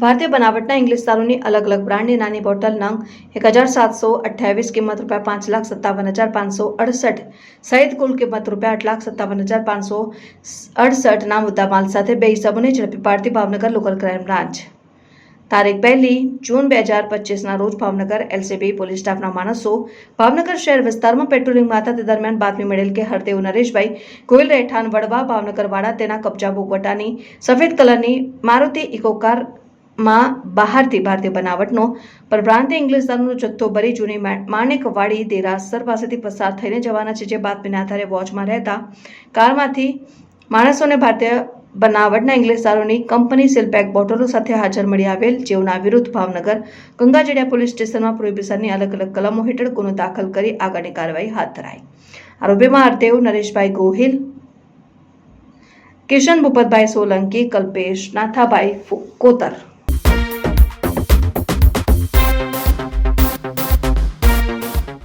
ભારતીય બનાવટના ઇંગ્લિશ દારૂની અલગ અલગ બ્રાન્ડની નાની બોટલ નંગ 1728 કિંમત ₹5,57,568 સહિત કુલ કિંમત ₹8,57,568 ના મુદ્દામાલ સાથે બે ઇસમોને ઝડપી પાડતી ભાવનગર લોકલ ક્રાઇમ બ્રાન્ચ તારીખ 1 જૂન 2025ના રોજ ભાવનગર એલસીબી પોલીસ સ્ટાફના માણસો ભાવનગર શહેર વિસ્તારમાં પેટ્રોલિંગમાં હતા તે દરમિયાન બાતમી મળેલ કે હરદેવ નરેશભાઈ ગોહિલ રહેઠાણ વડવા ભાવનગરવાળા તેના કબજા ભોગવટાની સફેદ કલરની મારુતિ ઇકો કાર માં બહારથી ભારતીય બનાવટનો પરપ્રાંતીય ઇંગ્લિશ દારૂનો જથ્થો ભરી જૂની માણેકવાડી દેરાસર પાસેથી પસાર થઈને જવાના છે, જે બાતમીના આધારે વોચમાં રહેતા કારમાંથી માણસોને ભારતીય બનાવટના ઇંગ્લિશ દારૂની કંપની સીલપેક બોટલો સાથે હાજર મળી આવેલ, જેઓના વિરુદ્ધ ભાવનગર ગંગાજળિયા પોલીસ સ્ટેશનમાં પ્રોહિબિશનની અલગ અલગ કલમો હેઠળ ગુનો દાખલ કરી આગળની કાર્યવાહી હાથ ધરાઈ। આરોપીમાં હરદેવ નરેશભાઈ ગોહિલ, કિશન ભૂપતભાઈ સોલંકી, કલ્પેશ નાથાભાઈ કોતર